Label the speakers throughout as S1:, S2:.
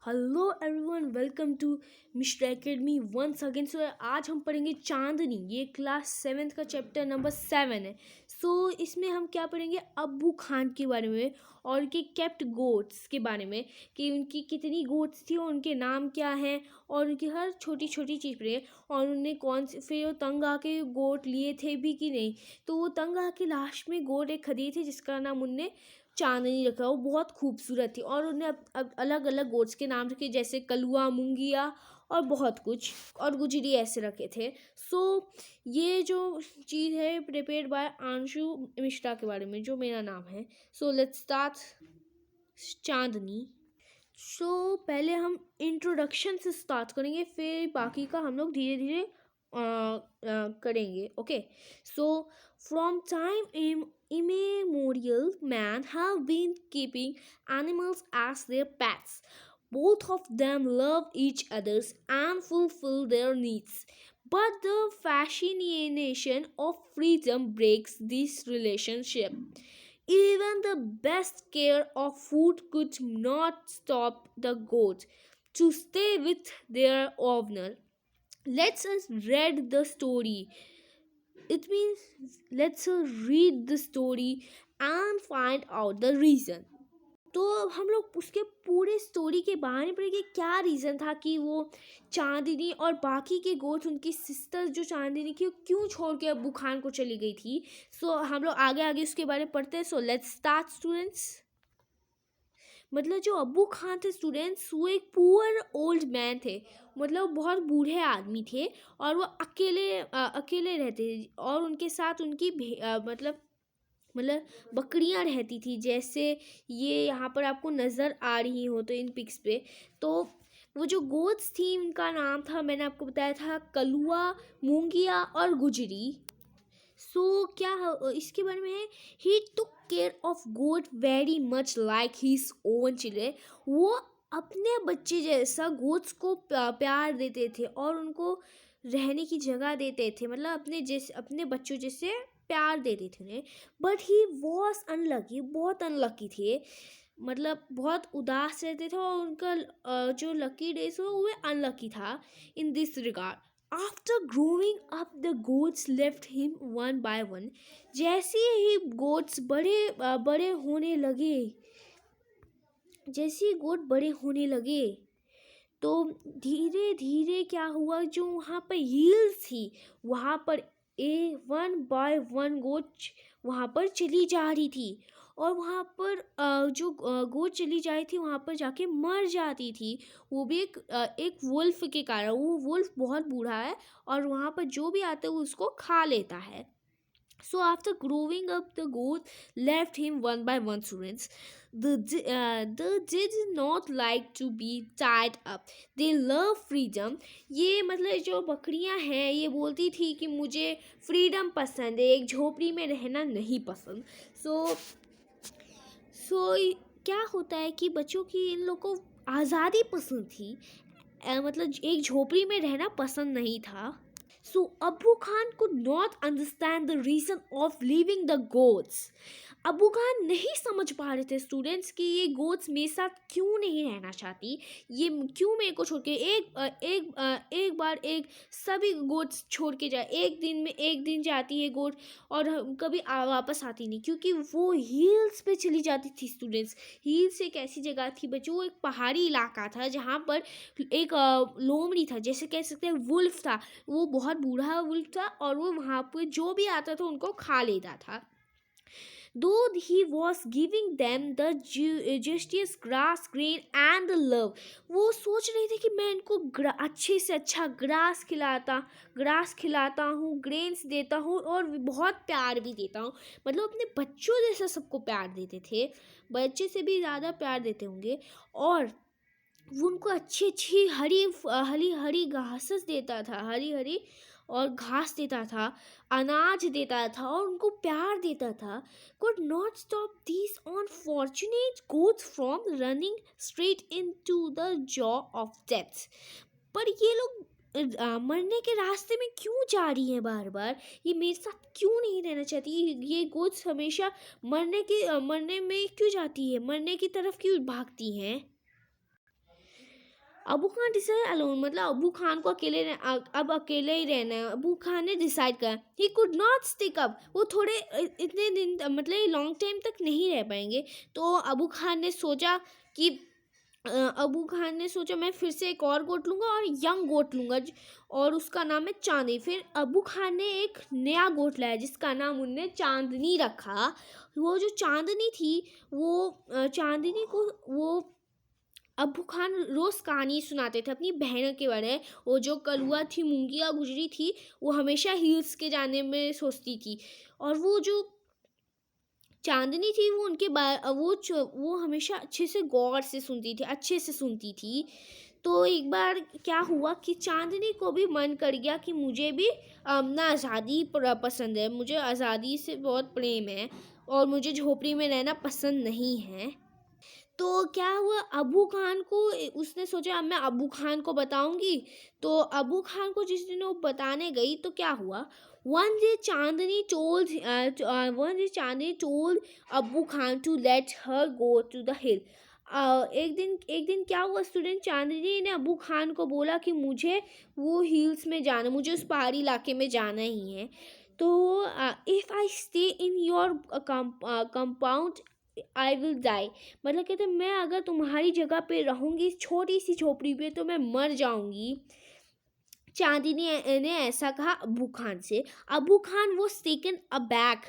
S1: Hello everyone, welcome to mister academy once again. So आज हम पढ़ेंगे चांदनी। ये क्लास 7th का चैप्टर नंबर 7 है। सो इसमें हम क्या पढ़ेंगे, अब्बू खान के बारे में और उनके केप्ट गोट्स के बारे में, कि उनकी कितनी गोट्स थी और उनके नाम क्या हैं, और उनकी हर छोटी छोटी चीज़ पढ़ेंगे। और उन्हें कौन से फिर वो तंग आके गोट लिए थे भी कि नहीं। तो वो तंग आके लास्ट में गोट एक खरीदी थी जिसका नाम उनने चांदनी रखा। वो बहुत खूबसूरत थी और उन्हें अब अलग अलग गोट्स के नाम रखे, जैसे कलुआ, मुंगिया और बहुत कुछ, और गुजरी ऐसे रखे थे। सो ये जो चीज़ है प्रिपेयर्ड बाय आंशु मिश्रा के बारे में, जो मेरा नाम है। सो लेट्स स्टार्ट चांदनी। सो पहले हम इंट्रोडक्शन से स्टार्ट करेंगे, फिर बाकी का हम लोग धीरे धीरे करेंगे। Okay, so from time immemorial, man have been keeping animals as their pets. Both of them love each other and fulfill their needs. But the fascination of freedom breaks this relationship. Even the best care of food could not stop the goats to stay with their owner. Let's us read the story. It means let's read the story and find out the reason. तो हम लोग उसके पूरे story के बारे में पढ़ेंगे, क्या रीज़न था कि वो चांदनी और बाकी के गोट्स, उनकी सिस्टर जो चांदनी थी, वो क्यों छोड़ के अब्बू खान को चली गई थी। सो हम लोग आगे आगे उसके बारे में पढ़ते हैं। So let's start students. मतलब जो अब्बू खान थे स्टूडेंट्स, वो एक पुअर ओल्ड मैन थे। मतलब बहुत बूढ़े आदमी थे और वो अकेले रहते थे, और उनके साथ उनकी मतलब बकरियां रहती थी, जैसे ये यहाँ पर आपको नज़र आ रही हो तो इन पिक्स पे। तो वो जो गोट्स थी उनका नाम था, मैंने आपको बताया था, कलुआ, मूंगिया और गुजरी। सो इसके बारे में है, he took care of goat very much like his own children. वो अपने बच्चे जैसा गोट्स को प्यार देते थे और उनको रहने की जगह देते थे, मतलब अपने बच्चों जैसे प्यार देते थे उन्हें। बट ही वॉज अनलकी, बहुत अनलकी थे। मतलब बहुत उदास रहते थे और उनका जो लकी डेज हो वो अनलकी था in this regard. After growing up, the goats left him one by one. जैसे ही गोट्स बड़े होने लगे, जैसे ही गोट बड़े होने लगे, तो धीरे धीरे क्या हुआ, जो वहाँ पर हील्स थी, वहाँ पर वन बाय वन गोट वहाँ पर चली जा रही थी। और वहाँ पर जो गोट चली जा रही थी वहाँ पर जाके मर जाती थी। वो भी एक वुल्फ के कारण। वो वुल्फ बहुत बूढ़ा है और वहाँ पर जो भी आता है वो उसको खा लेता है। So after growing up, the goats left him one by one, students. They did not like to be tied up. They love freedom. ये मतलब जो बकरियां हैं ये बोलती थी कि मुझे फ्रीडम पसंद है, एक झोपड़ी में रहना नहीं पसंद। सो क्या होता है कि बच्चों की, इन लोगों को आज़ादी पसंद थी, मतलब एक झोपड़ी में रहना पसंद नहीं था। So Abu Khan could not understand the reason of leaving the goats. Abu Khan नहीं समझ पा रहे थे स्टूडेंट्स कि ये गोट्स मेरे साथ क्यों नहीं रहना चाहती, ये क्यों मेरे को छोड़ के एक बार सभी गोट्स छोड़ के जाए। एक दिन जाती है गोट और कभी वापस आती नहीं, क्योंकि वो हिल्स पे चली जाती थी स्टूडेंट्स। हिल्स एक ऐसी जगह थी बच्चों, वो एक पहाड़ी इलाका था जहाँ पर एक लोमड़ी था, जैसे कह सकते हैं वुल्फ था। वो बहुत बूढ़ा वुल्फ था और वो वहाँ पर जो भी आता था उनको खा लेता था। Though he was giving them the justice grass, grain and the love. वो सोच रहे थे कि मैं इनको अच्छे से अच्छा ग्रास खिलाता हूँ, ग्रेन्स देता हूँ और बहुत प्यार भी देता हूँ। मतलब अपने बच्चों जैसा सबको प्यार देते थे, बच्चे से भी ज़्यादा प्यार देते होंगे। और वो उनको अच्छी हरी घास देता था, हरी और घास देता था, अनाज देता था और उनको प्यार देता था। could not stop these unfortunate goats from running straight into the jaw of death. पर ये लोग मरने के रास्ते में क्यों जा रही हैं बार बार, ये मेरे साथ क्यों नहीं रहना चाहती, ये गोट्स हमेशा मरने में क्यों जाती है, मरने की तरफ क्यों भागती हैं। अबू खान डिसाइड अलोन, मतलब अबू खान को अब अकेले ही रहना है। अबू खान ने डिसाइड करा he could not stick up, वो थोड़े इतने दिन मतलब लॉन्ग टाइम तक नहीं रह पाएंगे। तो अबू खान ने सोचा कि अबू खान ने सोचा मैं फिर से एक और गोट लूँगा और यंग गोट लूँगा और उसका नाम है चांदनी। फिर अबू खान ने एक नया गोट लाया जिसका नाम उनने चांदनी रखा। वो जो चांदनी थी वो चांदनी को वो अबू खान रोज़ कहानी सुनाते थे अपनी बहनों के बारे में। वो जो कलुआ थी, मूंगिया गुजरी थी, वो हमेशा हिल्स के जाने में सोचती थी। और वो जो चांदनी थी वो उनके वो हमेशा अच्छे से गौर से सुनती थी, अच्छे से सुनती थी। तो एक बार क्या हुआ कि चांदनी को भी मन कर गया कि मुझे भी ना आज़ादी पसंद है, मुझे आज़ादी से बहुत प्रेम है और मुझे झोपड़ी में रहना पसंद नहीं है। तो क्या हुआ, अबू खान को उसने सोचा अब मैं अबू खान को बताऊंगी। तो अबू खान को जिस दिन वो बताने गई तो क्या हुआ, one day Chandni told Abu Khan to let her go to the hill. एक दिन क्या हुआ, स्टूडेंट चांदनी ने अबू खान को बोला कि मुझे वो हिल्स में जाना, मुझे उस पहाड़ी इलाके में जाना ही है। तो if I stay in your compound I will die, मतलब कहते मैं अगर तुम्हारी जगह पे रहूँगी छोटी सी झोपड़ी पे तो मैं मर जाऊँगी। चांदनी ने ऐसा कहा अबू खान से। अबू खान वो टेकन अबैक,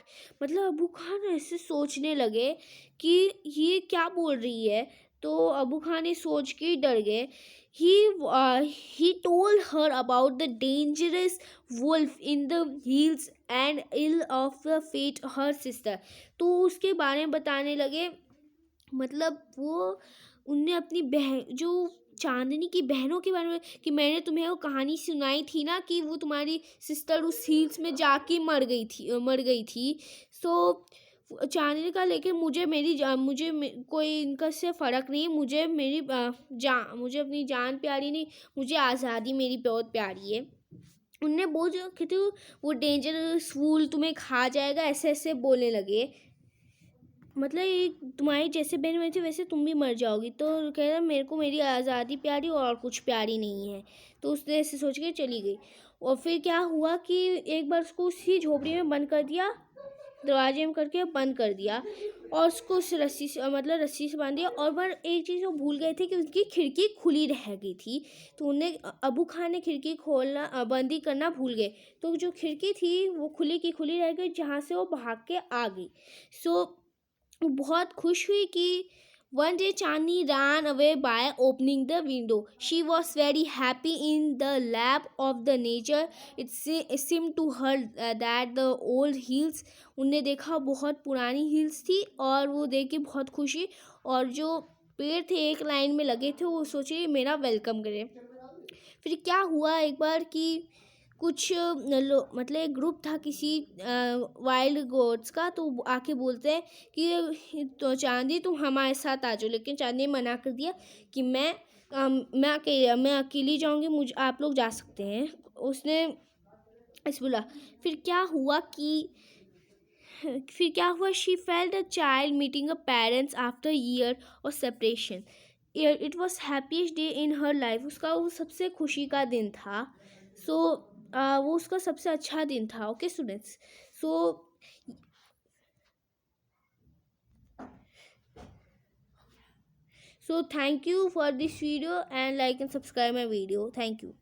S1: मतलब अबू खान ऐसे सोचने लगे कि ये क्या बोल रही है। तो अबू खान ये सोच के ही डर गए। He told her about the dangerous wolf in the hills and ill of the fate her sister. तो उसके बारे में बताने लगे, मतलब वो उनने अपनी बहन जो चांदनी की बहनों के बारे में, कि मैंने तुम्हें वो कहानी सुनाई थी ना कि वो तुम्हारी सिस्टर उस हिल्स में जाके मर गई थी। सो चांदनी का, लेकिन कोई इनका से फ़र्क नहीं, मुझे अपनी जान प्यारी नहीं, मुझे आज़ादी मेरी बहुत प्यारी है। उनने बोल जो कहते वो डेंजरस फूल तुम्हें खा जाएगा, ऐसे ऐसे बोलने लगे, मतलब ये तुम्हारी जैसे बहन हुई थी वैसे तुम भी मर जाओगी। तो कह रहा मेरे को मेरी आज़ादी प्यारी और कुछ प्यारी नहीं है। तो उसने ऐसे सोच के चली गई। और फिर क्या हुआ कि एक बार उसको उसी झोपड़ी में बंद कर दिया, दरवाजे में करके बंद कर दिया और उसको उस रस्सी से बांध दिया। और पर एक चीज़ वो भूल गए थे कि उसकी खिड़की खुली रह गई थी। तो उन्हें अबू खान ने खिड़की खोलना बंदी करना भूल गए। तो जो खिड़की थी वो खुली की खुली रह गई जहाँ से वो भाग के आ गई। सो बहुत खुश हुई कि one day Chandni ran away by opening the window. She was very happy in the lap of the nature. It seemed to her that the old hills, उनने देखा बहुत पुरानी हिल्स थी और वो देख के बहुत खुशी, और जो पेड़ थे एक लाइन में लगे थे वो सोचे मेरा वेलकम करे। फिर क्या हुआ एक बार कि कुछ मतलब एक ग्रुप था किसी वाइल्ड गोट्स का, तो आके बोलते हैं कि तो चांदी तुम हमारे साथ आ जाओ। लेकिन चांदी ने मना कर दिया कि मैं अकेली जाऊंगी, मुझे आप लोग जा सकते हैं। उसने ऐसे बोला। फिर क्या हुआ, she felt a child meeting a parents after year of separation. It was happiest day in her life, उसका वो सबसे खुशी का दिन था। सो वो उसका सबसे अच्छा दिन था। Okay students, so thank you for this video and like and subscribe my video. Thank you.